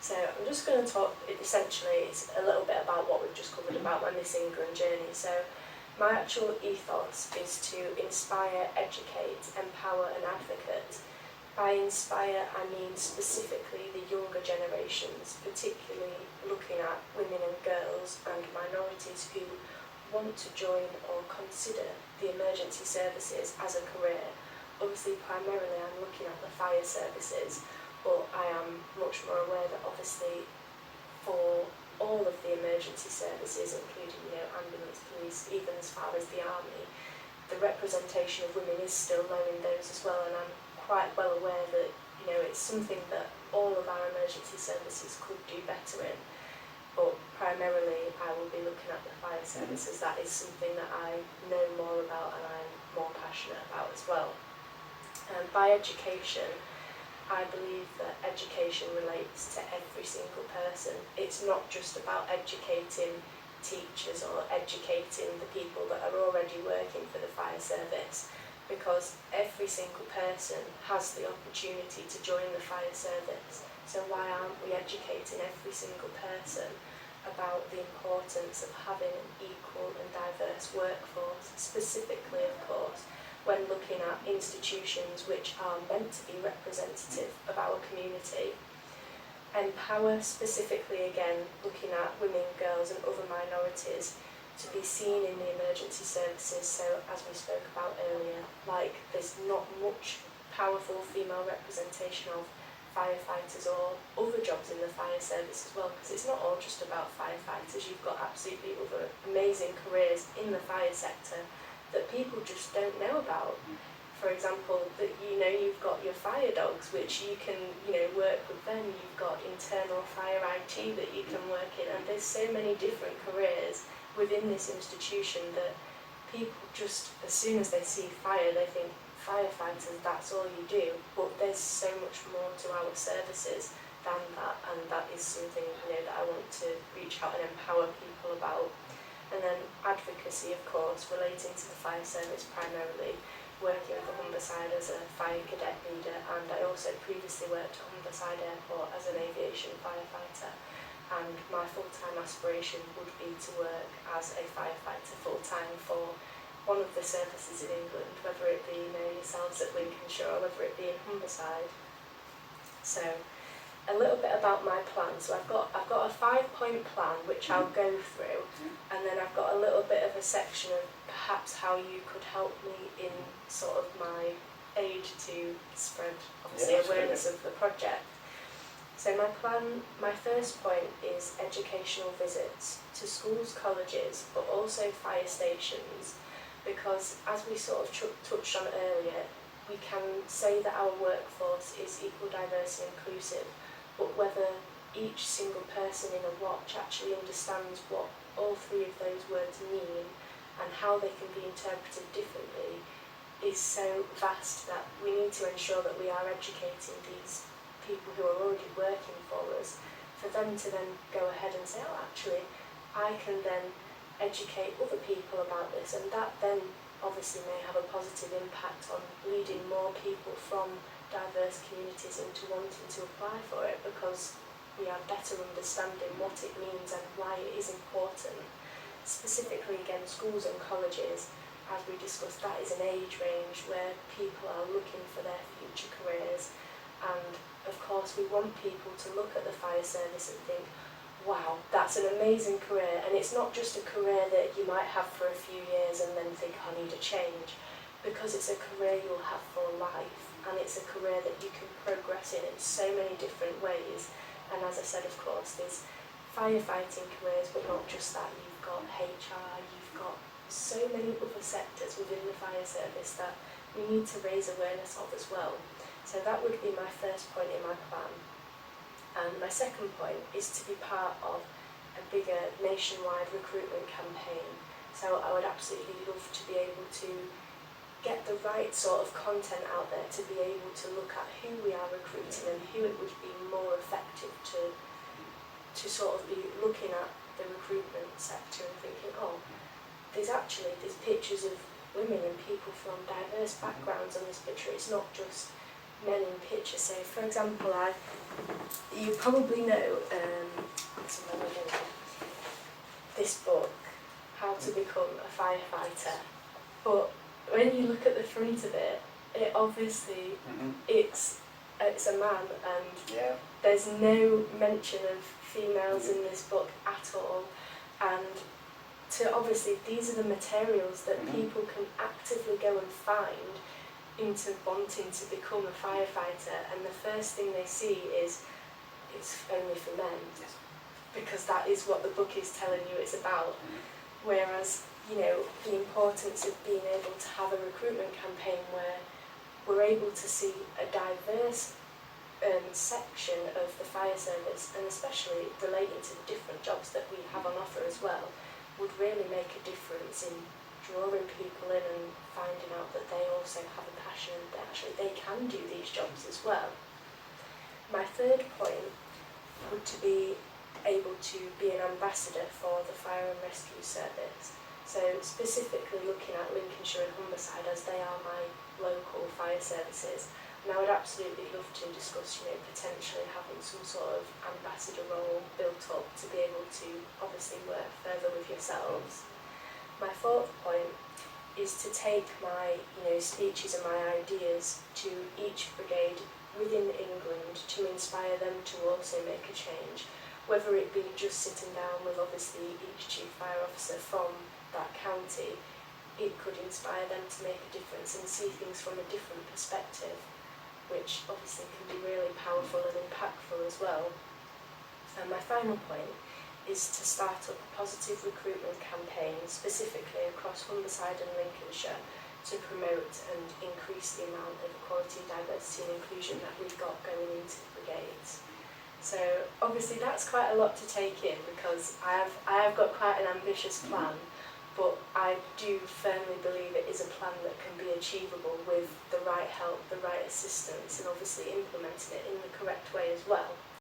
So I'm just going to talk, essentially, it's a little bit about what we've just covered about my Missing England journey. So my actual ethos is to inspire, educate, empower and advocate. By inspire, I mean specifically the younger generations, particularly looking at women and girls and minorities who want to join or consider the emergency services as a career. Obviously, primarily I'm looking at the fire services, but I am much more aware that obviously for all of the emergency services, including ambulance, police, even as far as the army, the representation of women is still low in those as well, and I'm quite well aware that it's something that all of our emergency services could do better in. But primarily I will be looking at the fire services. That is something that I know more about and I'm more passionate about as well. By education, I believe that education relates to every single person. It's not just about educating teachers or educating the people that are already working for the fire service, because every single person has the opportunity to join the fire service. So why aren't we educating every single person about the importance of having an equal and diverse workforce, specifically, of course, when looking at institutions which are meant to be representative of our community. Empower, specifically again, looking at women, girls and other minorities to be seen in the emergency services. So as we spoke about earlier, like there's not much powerful female representation of firefighters or other jobs in the fire service as well, because it's not all just about firefighters. You've got absolutely other amazing careers in the fire sector that people just don't know about. For example, that you've got your fire dogs, which you can work with them. You've got internal fire IT that you can work in, and there's so many different careers within this institution that people just, as soon as they see fire, they think firefighters, that's all you do. But there's so much more to our services than that, and that is something that I want to reach out and empower people about. And then advocacy, of course, relating to the fire service primarily, working with the Humberside as a fire cadet leader, and I also previously worked at Humberside Airport as an aviation firefighter, and my full-time aspiration would be to work as a firefighter full-time for one of the services in England, whether it be yourselves at Lincolnshire or whether it be in Humberside. So a little bit about my plan. So I've got a 5-point plan which I'll go through, and then I've got a little bit of a section of perhaps how you could help me in sort of my aid to spread obviously awareness of the project. So my plan, my first point is educational visits to schools, colleges, but also fire stations, because as we sort of touched on earlier, we can say that our workforce is equal, diverse and inclusive, but whether each single person in a watch actually understands what all three of those words mean and how they can be interpreted differently is so vast that we need to ensure that we are educating these people who are already working for us, for them to then go ahead and say, oh, actually, I can then educate other people about this, and that then obviously may have a positive impact on leading more people from diverse communities into wanting to apply for it, because we are better understanding what it means and why it is important. Specifically, again, schools and colleges, as we discussed, that is an age range where people are looking for their future careers, and of course we want people to look at the fire service and think, wow, that's an amazing career. And it's not just a career that you might have for a few years and then think, I need a change, because it's a career you'll have for life, and it's a career that you can progress in so many different ways. And as I said, of course, there's firefighting careers, but not just that. You've got HR, you've got so many other sectors within the fire service that we need to raise awareness of as well. So that would be my first point in my plan. And my second point is to be part of a bigger nationwide recruitment campaign. So I would absolutely love to be able to get the right sort of content out there, to be able to look at who we are recruiting and who it would be more effective to sort of be looking at the recruitment sector and thinking, oh, there's pictures of women and people from diverse backgrounds on this picture. It's not just men in picture. So, for example, you probably know this book, How to Become a Firefighter. But when you look at the front of it, it obviously it's a man, and there's no mention of females in this book at all. And obviously these are the materials that people can actively go and find into wanting to become a firefighter, and the first thing they see is it's only for men, because that is what the book is telling you it's about. Whereas, you know, the importance of being able to have a recruitment campaign where we're able to see a diverse section of the fire service, and especially relating to the different jobs that we have on offer as well, would really make a difference in drawing people in and finding out that they also have a passion and that actually they can do these jobs as well. My third point would to be able to be an ambassador for the fire and rescue service. So specifically looking at Lincolnshire and Humberside, as they are my local fire services, and I would absolutely love to discuss, you know, potentially having some sort of ambassador role built up to be able to obviously work further with yourselves. My fourth point is to take my, you know, speeches and my ideas to each brigade within England to inspire them to also make a change, whether it be just sitting down with obviously each chief fire officer from that county. It could inspire them to make a difference and see things from a different perspective, which obviously can be really powerful and impactful as well. And my final point is to start up a positive recruitment campaign specifically across Humberside and Lincolnshire to promote and increase the amount of equality, diversity and inclusion that we've got going into the brigades. So obviously that's quite a lot to take in, because I have got quite an ambitious plan, but I do firmly believe it is a plan that can be achievable with the right help, the right assistance, and obviously implementing it in the correct way as well.